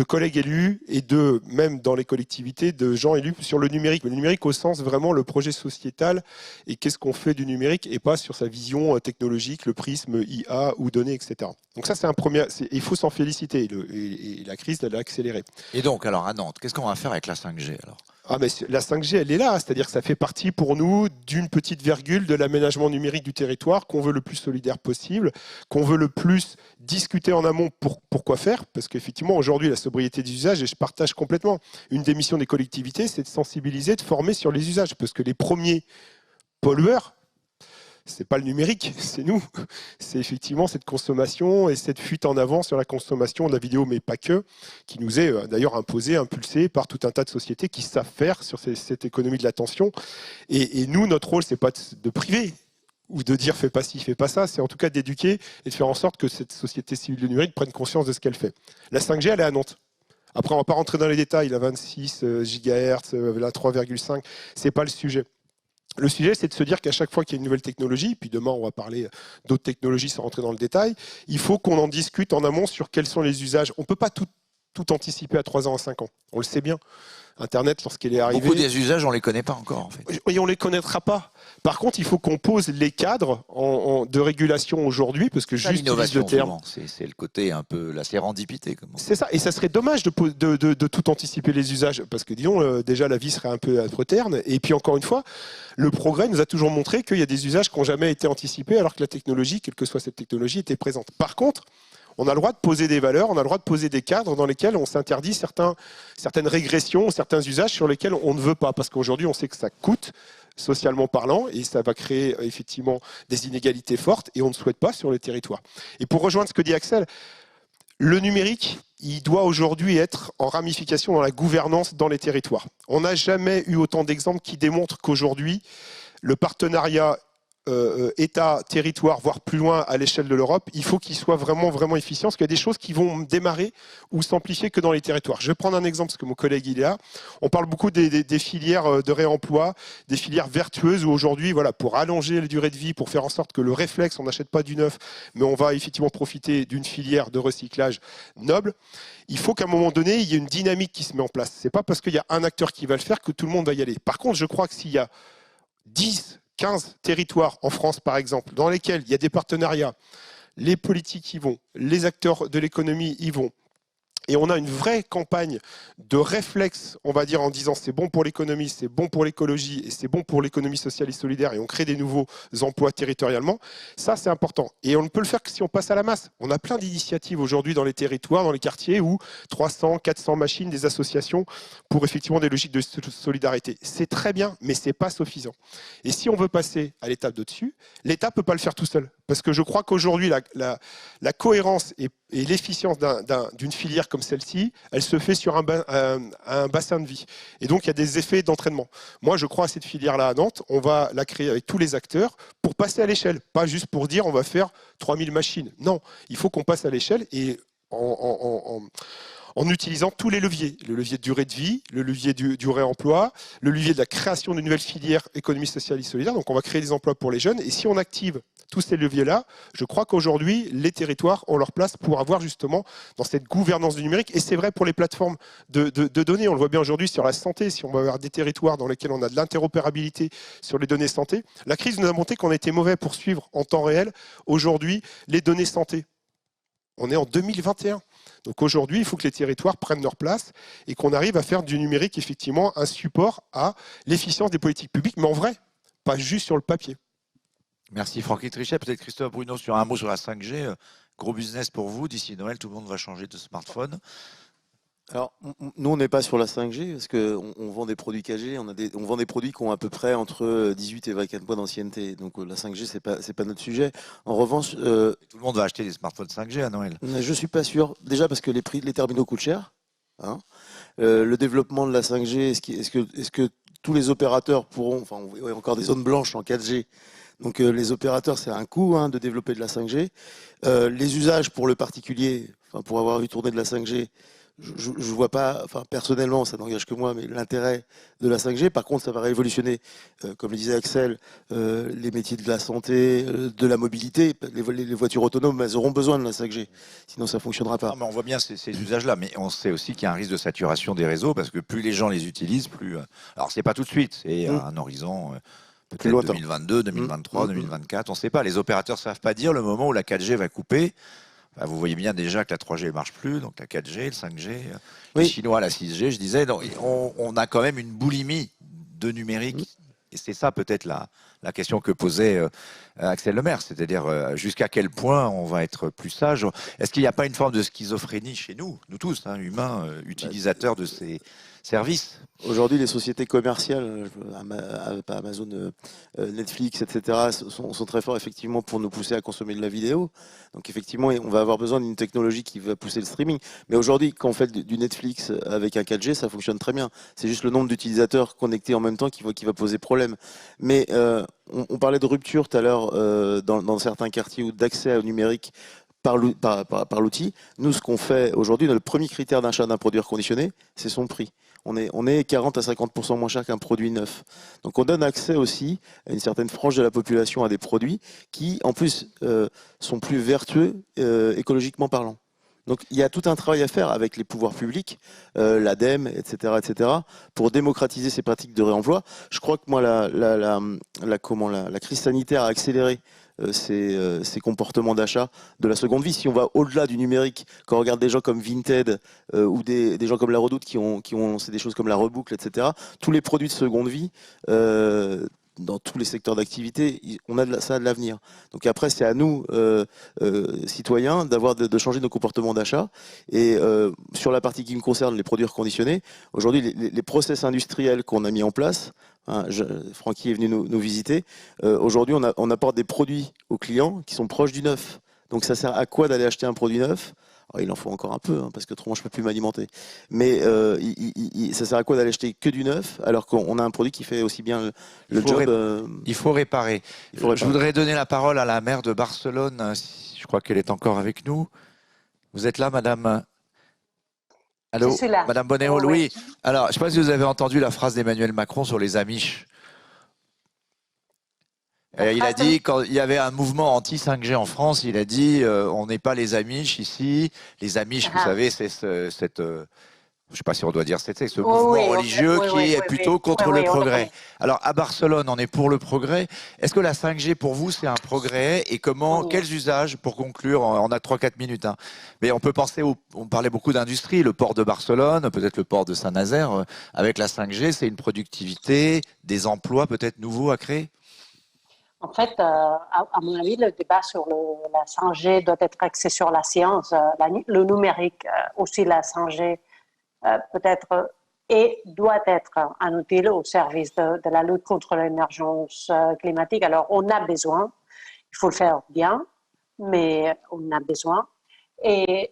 collègues élus et même dans les collectivités, de gens élus sur le numérique. Mais le numérique au sens vraiment le projet sociétal et qu'est-ce qu'on fait du numérique et pas sur sa vision technologique, le prisme IA ou données, etc. Donc ça, c'est un premier. Il faut s'en féliciter. Et la crise, elle a accéléré. Et donc, alors à Nantes, qu'est-ce qu'on va faire avec la 5G alors? Mais la 5G, elle est là, c'est-à-dire que ça fait partie pour nous d'une petite virgule de l'aménagement numérique du territoire qu'on veut le plus solidaire possible, qu'on veut le plus discuter en amont pour quoi faire, parce qu'effectivement aujourd'hui la sobriété des usages, et je partage complètement, une des missions des collectivités, c'est de sensibiliser, de former sur les usages, parce que les premiers pollueurs, c'est pas le numérique, c'est nous. C'est effectivement cette consommation et cette fuite en avant sur la consommation de la vidéo, mais pas que, qui nous est d'ailleurs imposée, impulsée par tout un tas de sociétés qui savent faire sur cette économie de l'attention. Et nous, notre rôle, c'est pas de priver ou de dire fais pas ci, fais pas ça, c'est en tout cas d'éduquer et de faire en sorte que cette société civile du numérique prenne conscience de ce qu'elle fait. La 5G, elle est à Nantes. Après, on va pas rentrer dans les détails, la 26 GHz, la 3,5, c'est pas le sujet. Le sujet, c'est de se dire qu'à chaque fois qu'il y a une nouvelle technologie, puis demain on va parler d'autres technologies sans rentrer dans le détail, il faut qu'on en discute en amont sur quels sont les usages. On ne peut pas tout tout anticiper à 3 ans, à 5 ans. On le sait bien. Internet, lorsqu'il est arrivé... Beaucoup des usages, on ne les connaît pas encore, en fait. Et on ne les connaîtra pas. Par contre, il faut qu'on pose les cadres de régulation aujourd'hui, parce que C'est juste le terme... C'est le côté un peu la sérendipité. C'est ça, et ça serait dommage de tout anticiper les usages, parce que disons, déjà la vie serait un peu terne, et puis encore une fois, le progrès nous a toujours montré qu'il y a des usages qui n'ont jamais été anticipés, alors que la technologie, quelle que soit cette technologie, était présente. Par contre, on a le droit de poser des valeurs, on a le droit de poser des cadres dans lesquels on s'interdit certaines régressions, certains usages sur lesquels on ne veut pas, parce qu'aujourd'hui on sait que ça coûte, socialement parlant, et ça va créer effectivement des inégalités fortes, et on ne souhaite pas sur les territoires. Et pour rejoindre ce que dit Axel, le numérique, il doit aujourd'hui être en ramification dans la gouvernance dans les territoires. On n'a jamais eu autant d'exemples qui démontrent qu'aujourd'hui, le partenariat État, territoire, voire plus loin à l'échelle de l'Europe, il faut qu'il soit vraiment, vraiment efficient, parce qu'il y a des choses qui vont démarrer ou s'amplifier que dans les territoires. Je vais prendre un exemple, parce que mon collègue il est là. On parle beaucoup des filières de réemploi, des filières vertueuses, où aujourd'hui, voilà, pour allonger la durée de vie, pour faire en sorte que le réflexe, on n'achète pas du neuf, mais on va effectivement profiter d'une filière de recyclage noble. Il faut qu'à un moment donné, il y ait une dynamique qui se met en place. Ce n'est pas parce qu'il y a un acteur qui va le faire que tout le monde va y aller. Par contre, je crois que s'il y a 10, 15 territoires en France, par exemple, dans lesquels il y a des partenariats, les politiques y vont, les acteurs de l'économie y vont, et on a une vraie campagne de réflexe, on va dire, en disant c'est bon pour l'économie, c'est bon pour l'écologie et c'est bon pour l'économie sociale et solidaire, et on crée des nouveaux emplois territorialement, ça c'est important. Et on ne peut le faire que si on passe à la masse. On a plein d'initiatives aujourd'hui dans les territoires, dans les quartiers, où 300, 400 machines, des associations pour effectivement des logiques de solidarité. C'est très bien, mais ce n'est pas suffisant. Et si on veut passer à l'étape de-dessus, l'État ne peut pas le faire tout seul. Parce que je crois qu'aujourd'hui, la cohérence et l'efficience d'une filière comme celle-ci, elle se fait sur un bassin de vie. Et donc, il y a des effets d'entraînement. Moi, je crois à cette filière-là à Nantes. On va la créer avec tous les acteurs pour passer à l'échelle. Pas juste pour dire on va faire 3000 machines. Non, il faut qu'on passe à l'échelle et en utilisant tous les leviers. Le levier de durée de vie, le levier du réemploi, le levier de la création de nouvelles filières économie sociale et solidaire. Donc on va créer des emplois pour les jeunes. Et si on active tous ces leviers-là, je crois qu'aujourd'hui, les territoires ont leur place pour avoir justement dans cette gouvernance du numérique. Et c'est vrai pour les plateformes de données. On le voit bien aujourd'hui sur la santé. Si on va avoir des territoires dans lesquels on a de l'interopérabilité sur les données santé, la crise nous a montré qu'on était mauvais pour suivre en temps réel aujourd'hui les données santé. On est en 2021. Donc aujourd'hui, il faut que les territoires prennent leur place et qu'on arrive à faire du numérique effectivement un support à l'efficience des politiques publiques, mais en vrai, pas juste sur le papier. Merci Francky Trichet. Peut-être Christophe Bruno sur un mot sur la 5G. Gros business pour vous. D'ici Noël, tout le monde va changer de smartphone. Alors, nous, on n'est pas sur la 5G parce qu'on vend des produits 4G, on vend des produits qui ont à peu près entre 18 et 24 mois d'ancienneté. Donc la 5G, c'est pas notre sujet. En revanche... Tout le monde va acheter des smartphones 5G à Noël. Je ne suis pas sûr. Déjà parce que les terminaux coûtent cher. Hein. Le développement de la 5G, est-ce que tous les opérateurs pourront... Enfin, il y a encore des zones blanches en 4G. Donc les opérateurs, c'est un coût de développer de la 5G. Les usages pour le particulier, pour avoir vu tourner de la 5G, je ne vois pas, personnellement, ça n'engage que moi, mais l'intérêt de la 5G. Par contre, ça va révolutionner, comme le disait Axel, les métiers de la santé, de la mobilité. Les voitures autonomes, elles auront besoin de la 5G. Sinon, ça ne fonctionnera pas. Non, mais on voit bien ces usages-là, mais on sait aussi qu'il y a un risque de saturation des réseaux, parce que plus les gens les utilisent, plus... Alors, c'est pas tout de suite, c'est un horizon... Peut-être 2022, 2023, 2024, on ne sait pas. Les opérateurs ne savent pas dire le moment où la 4G va couper. Vous voyez bien déjà que la 3G ne marche plus, donc la 4G, le 5G, les Chinois, la 6G, je disais, donc, on a quand même une boulimie de numérique. Et c'est ça peut-être la question que posait Axel Lemaire, c'est-à-dire jusqu'à quel point on va être plus sage. Est-ce qu'il n'y a pas une forme de schizophrénie chez nous tous, humains, utilisateurs de ces services? Aujourd'hui, les sociétés commerciales, pas Amazon, Netflix, etc., sont très forts effectivement pour nous pousser à consommer de la vidéo. Donc effectivement, on va avoir besoin d'une technologie qui va pousser le streaming. Mais aujourd'hui, quand on fait du Netflix avec un 4G, ça fonctionne très bien. C'est juste le nombre d'utilisateurs connectés en même temps qui va poser problème. Mais on parlait de rupture tout à l'heure dans certains quartiers ou d'accès au numérique par l'outil. Nous, ce qu'on fait aujourd'hui, le premier critère d'achat d'un produit reconditionné, c'est son prix. On est 40 à 50% moins cher qu'un produit neuf. Donc on donne accès aussi à une certaine frange de la population à des produits qui, en plus, sont plus vertueux écologiquement parlant. Donc il y a tout un travail à faire avec les pouvoirs publics, l'ADEME, etc., pour démocratiser ces pratiques de réemploi. Je crois que moi, la crise sanitaire a accéléré ces comportements d'achat de la seconde vie. Si on va au-delà du numérique, quand on regarde des gens comme Vinted ou des gens comme La Redoute c'est des choses comme la Reboucle, etc., tous les produits de seconde vie, dans tous les secteurs d'activité, ça a de l'avenir. Donc après, c'est à nous, citoyens, de changer nos comportements d'achat. Et sur la partie qui me concerne, les produits reconditionnés, aujourd'hui, les process industriels qu'on a mis en place, hein, Francky est venu nous visiter, aujourd'hui, on apporte des produits aux clients qui sont proches du neuf. Donc ça sert à quoi d'aller acheter un produit neuf? Alors, il en faut encore un peu, hein, parce que autrement je ne peux plus m'alimenter. Mais ça sert à quoi d'aller acheter que du neuf, alors qu'on a un produit qui fait aussi bien le job Il faut réparer. Je voudrais donner la parole à la maire de Barcelone. Je crois qu'elle est encore avec nous. Vous êtes là, madame? Allô, Je suis là. madame Bonnéol, Oui, oui. Alors, je ne sais pas si vous avez entendu la phrase d'Emmanuel Macron sur les Amish. Il a dit, quand il y avait un mouvement anti-5G en France, il a dit on n'est pas les Amish ici. Les Amish, vous savez, c'est cette. Je ne sais pas si on doit dire c'est ce mouvement religieux qui est plutôt contre le progrès. Alors, à Barcelone, on est pour le progrès. Est-ce que la 5G, pour vous, c'est un progrès? Et quels usages, pour conclure, on a 3-4 minutes, hein. Mais on peut penser, on parlait beaucoup d'industrie, le port de Barcelone, peut-être le port de Saint-Nazaire. Avec la 5G, c'est une productivité, des emplois peut-être nouveaux à créer? En fait, à mon avis, le débat sur la 5G doit être axé sur la science, le numérique, aussi la 5G peut-être et doit être un outil au service de la lutte contre l'émergence climatique. Alors, on a besoin, il faut le faire bien, mais on a besoin. Et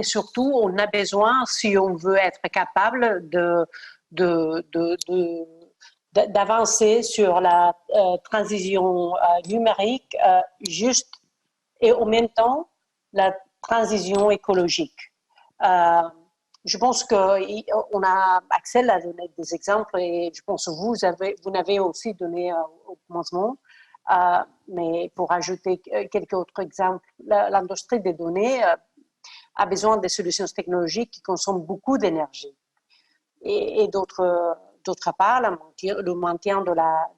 surtout, on a besoin, si on veut être capable d'avancer sur la transition numérique juste et en même temps la transition écologique. Je pense qu'on a Axel a donné des exemples et je pense que vous n'avez aussi donné au commencement. Mais pour ajouter quelques autres exemples, l'industrie des données a besoin de solutions technologiques qui consomment beaucoup d'énergie. Et d'autre part, le maintien de la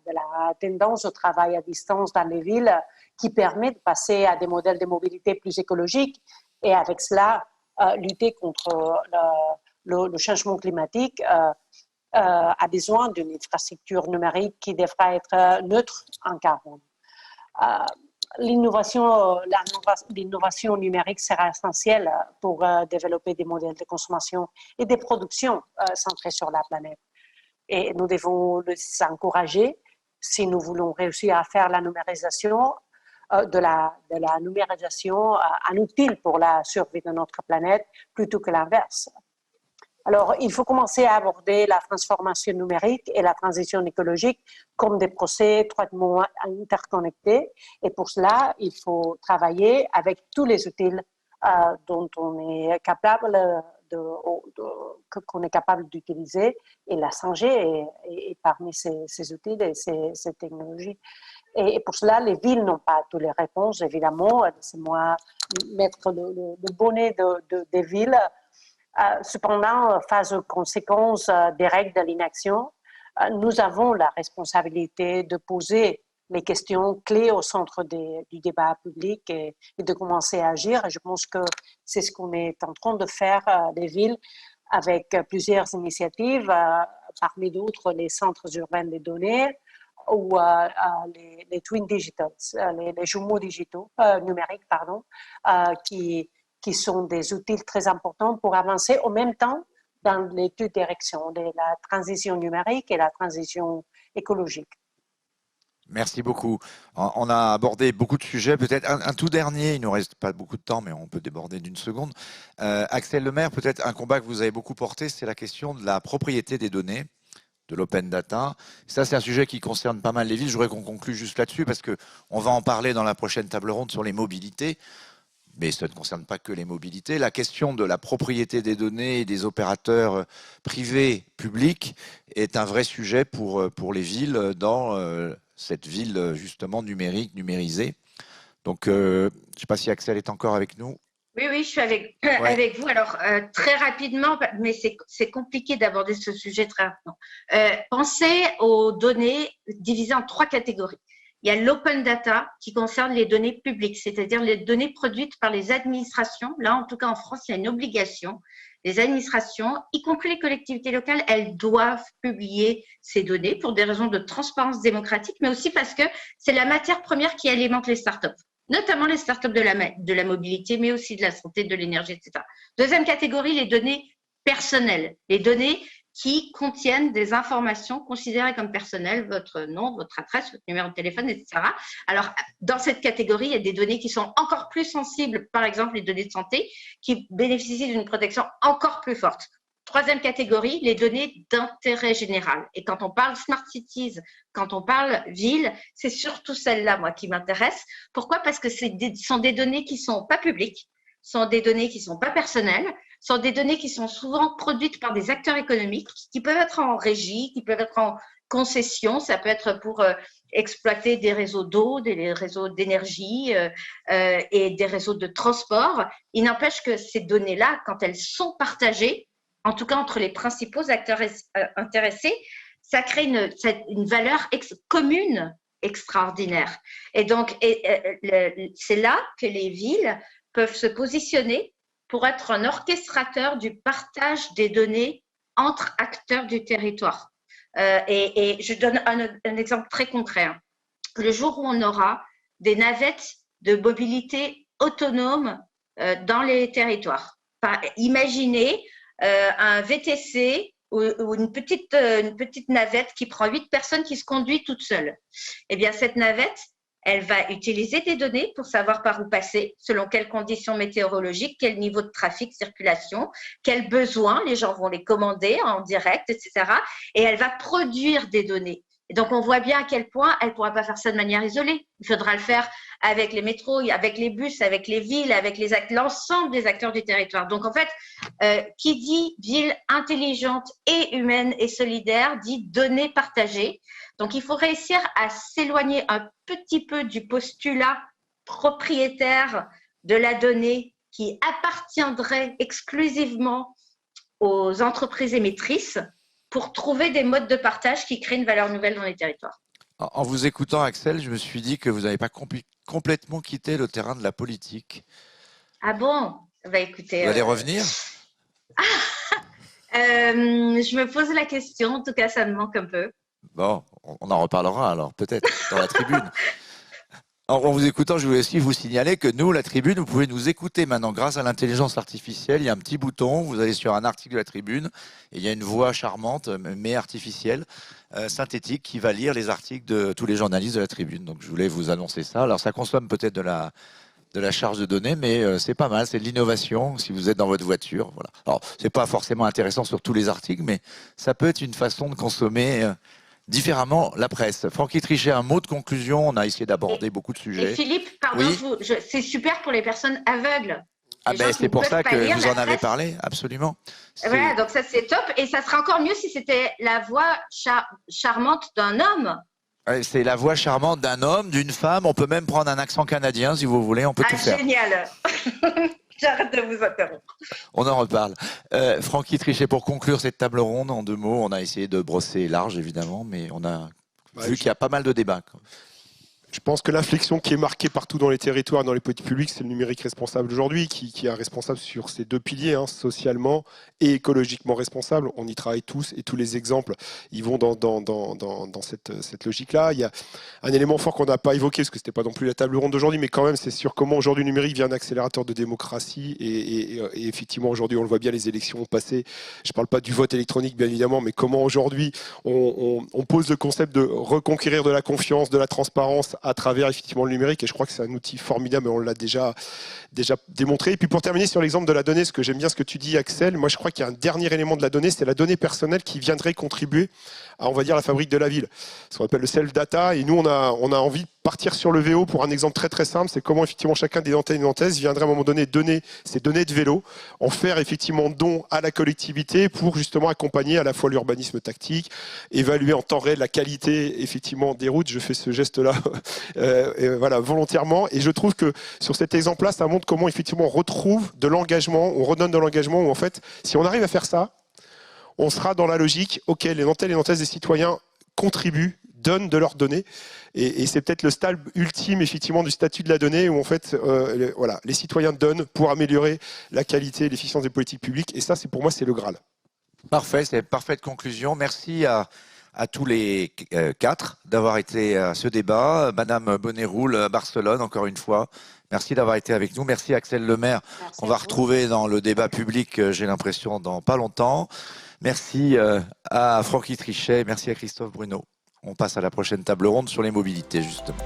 tendance au travail à distance dans les villes qui permet de passer à des modèles de mobilité plus écologiques et avec cela, lutter contre le changement climatique a besoin d'une infrastructure numérique qui devra être neutre en carbone. L'innovation numérique sera essentielle pour développer des modèles de consommation et de production centrés sur la planète. Et nous devons les encourager si nous voulons réussir à faire la numérisation de la numérisation un outil pour la survie de notre planète plutôt que l'inverse. Alors, il faut commencer à aborder la transformation numérique et la transition écologique comme des procès étroitement interconnectés. Et pour cela, il faut travailler avec tous les outils dont on est capable qu'on est capable d'utiliser. Et la 5G est parmi ces outils et ces technologies. Et pour cela, les villes n'ont pas toutes les réponses, évidemment. Laissez-moi mettre le bonnet des villes. Cependant, face aux conséquences des règles de l'inaction, nous avons la responsabilité de poser les questions clés au centre du débat public et de commencer à agir. Et je pense que c'est ce qu'on est en train de faire des villes avec plusieurs initiatives, parmi d'autres les centres urbains des données ou les twin digitals, les jumeaux digitaux, numériques, pardon, qui sont des outils très importants pour avancer en même temps dans les deux directions, de la transition numérique et la transition écologique. Merci beaucoup. On a abordé beaucoup de sujets. Peut-être un tout dernier, il ne nous reste pas beaucoup de temps, mais on peut déborder d'une seconde. Axel Lemaire, peut-être un combat que vous avez beaucoup porté, c'est la question de la propriété des données, de l'open data. Ça, c'est un sujet qui concerne pas mal les villes. Je voudrais qu'on conclue juste là-dessus parce qu'on va en parler dans la prochaine table ronde sur les mobilités. Mais ça ne concerne pas que les mobilités. La question de la propriété des données et des opérateurs privés, publics, est un vrai sujet pour les villes dans cette ville justement numérique, numérisée. Donc, je ne sais pas si Axel est encore avec nous. Oui, oui, je suis avec, Ouais. avec vous. Alors, très rapidement, mais c'est compliqué d'aborder ce sujet très rapidement. Pensez aux données divisées en 3 catégories. Il y a l'open data qui concerne les données publiques, c'est-à-dire les données produites par les administrations. Là, en tout cas en France, il y a une obligation. Les administrations, y compris les collectivités locales, elles doivent publier ces données pour des raisons de transparence démocratique, mais aussi parce que c'est la matière première qui alimente les startups, notamment les startups de la mobilité, mais aussi de la santé, de l'énergie, etc. Deuxième catégorie, les données personnelles, les données qui contiennent des informations considérées comme personnelles, votre nom, votre adresse, votre numéro de téléphone, etc. Alors, dans cette catégorie, il y a des données qui sont encore plus sensibles, par exemple les données de santé, qui bénéficient d'une protection encore plus forte. Troisième catégorie, les données d'intérêt général. Et quand on parle smart cities, quand on parle ville, c'est surtout celle-là, moi, qui m'intéresse. Pourquoi? Parce que ce sont des données qui sont pas publiques, sont des données qui sont pas personnelles, sont des données qui sont souvent produites par des acteurs économiques, qui peuvent être en régie, qui peuvent être en concession, ça peut être pour exploiter des réseaux d'eau, des réseaux d'énergie et des réseaux de transport. Il n'empêche que ces données-là, quand elles sont partagées, en tout cas entre les principaux acteurs intéressés, ça crée une valeur commune extraordinaire. Et donc, c'est là que les villes peuvent se positionner pour être un orchestrateur du partage des données entre acteurs du territoire. Et je donne un exemple très concret. Le jour où on aura des navettes de mobilité autonome dans les territoires, imaginez un VTC ou une petite navette qui prend 8 personnes qui se conduit toute seule. Eh bien, cette navette, elle va utiliser des données pour savoir par où passer, selon quelles conditions météorologiques, quel niveau de trafic, circulation, quels besoins, les gens vont les commander en direct, etc. Et elle va produire des données. Et donc, on voit bien à quel point elle ne pourra pas faire ça de manière isolée. Il faudra le faire avec les métros, avec les bus, avec les villes, avec l'ensemble des acteurs du territoire. Donc, en fait, qui dit ville intelligente et humaine et solidaire dit données partagées. Donc, il faut réussir à s'éloigner un petit peu du postulat propriétaire de la donnée qui appartiendrait exclusivement aux entreprises émettrices pour trouver des modes de partage qui créent une valeur nouvelle dans les territoires. En vous écoutant, Axel, je me suis dit que vous n'avez pas complètement quitté le terrain de la politique. Ah bon? Bah, écoutez, vous allez revenir? Je me pose la question, en tout cas, ça me manque un peu. Bon, on en reparlera alors, peut-être, dans la tribune. En vous écoutant, je voulais aussi vous signaler que nous, la tribune, vous pouvez nous écouter maintenant grâce à l'intelligence artificielle. Il y a un petit bouton, vous allez sur un article de la tribune, et il y a une voix charmante, mais artificielle, synthétique, qui va lire les articles de tous les journalistes de la tribune. Donc je voulais vous annoncer ça. Alors ça consomme peut-être de la charge de données, mais c'est pas mal, c'est de l'innovation si vous êtes dans votre voiture. Voilà. Alors, c'est pas forcément intéressant sur tous les articles, mais ça peut être une façon de consommer différemment la presse. Francky Trichet, un mot de conclusion, on a essayé d'aborder beaucoup de sujets. Et Philippe, pardon, oui, c'est super pour les personnes aveugles. Ah ben c'est pour ça que vous en avez parlé, absolument. Voilà, donc ça c'est top, et ça serait encore mieux si c'était la voix charmante d'un homme. C'est la voix charmante d'un homme, d'une femme. On peut même prendre un accent canadien si vous voulez. On peut tout faire. Génial. J'arrête de vous interrompre. On en reparle. Francky Trichet, pour conclure cette table ronde, en 2 mots, on a essayé de brosser large évidemment, mais on a vu qu'il y a pas mal de débats. Je pense que l'inflexion qui est marquée partout dans les territoires, dans les politiques publiques, c'est le numérique responsable aujourd'hui, qui est responsable sur ces 2 piliers, socialement et écologiquement responsable. On y travaille tous, et tous les exemples, ils vont dans cette logique-là. Il y a un élément fort qu'on n'a pas évoqué, parce que ce n'était pas non plus la table ronde d'aujourd'hui, mais quand même, c'est sur comment aujourd'hui le numérique vient un accélérateur de démocratie. Et effectivement, aujourd'hui, on le voit bien, les élections ont passé. Je ne parle pas du vote électronique, bien évidemment, mais comment aujourd'hui on pose le concept de reconquérir de la confiance, de la transparence, à travers effectivement le numérique, et je crois que c'est un outil formidable, et on l'a déjà démontré. Et puis pour terminer sur l'exemple de la donnée, ce que j'aime bien ce que tu dis, Axel, moi je crois qu'il y a un dernier élément de la donnée, c'est la donnée personnelle qui viendrait contribuer à, on va dire, la fabrique de la ville, ce qu'on appelle le self-data. Et nous, on a envie partir sur le VO pour un exemple très très simple, c'est comment effectivement chacun des Nantais et des Nantaises viendrait à un moment donné donner ses données de vélo, en faire effectivement don à la collectivité pour justement accompagner à la fois l'urbanisme tactique, évaluer en temps réel la qualité effectivement des routes. Je fais ce geste-là voilà, volontairement, et je trouve que sur cet exemple-là, ça montre comment effectivement on retrouve de l'engagement, on redonne de l'engagement, où en fait, si on arrive à faire ça, on sera dans la logique, ok, les Nantais et les Nantaises, les citoyens contribuent, donnent de leurs données, et c'est peut-être le stade ultime effectivement du statut de la donnée, où en fait, voilà, les citoyens donnent pour améliorer la qualité et l'efficience des politiques publiques, et ça, c'est pour moi, c'est le Graal. Parfait, c'est une parfaite conclusion. Merci à tous les quatre d'avoir été à ce débat. Madame Bonnet-Roule à Barcelone, encore une fois. Merci d'avoir été avec nous. Merci à Axel Lemaire, qu'on va retrouver dans le débat public, j'ai l'impression, dans pas longtemps. Merci à Francky Trichet. Merci à Christophe Bruno. On passe à la prochaine table ronde sur les mobilités, justement.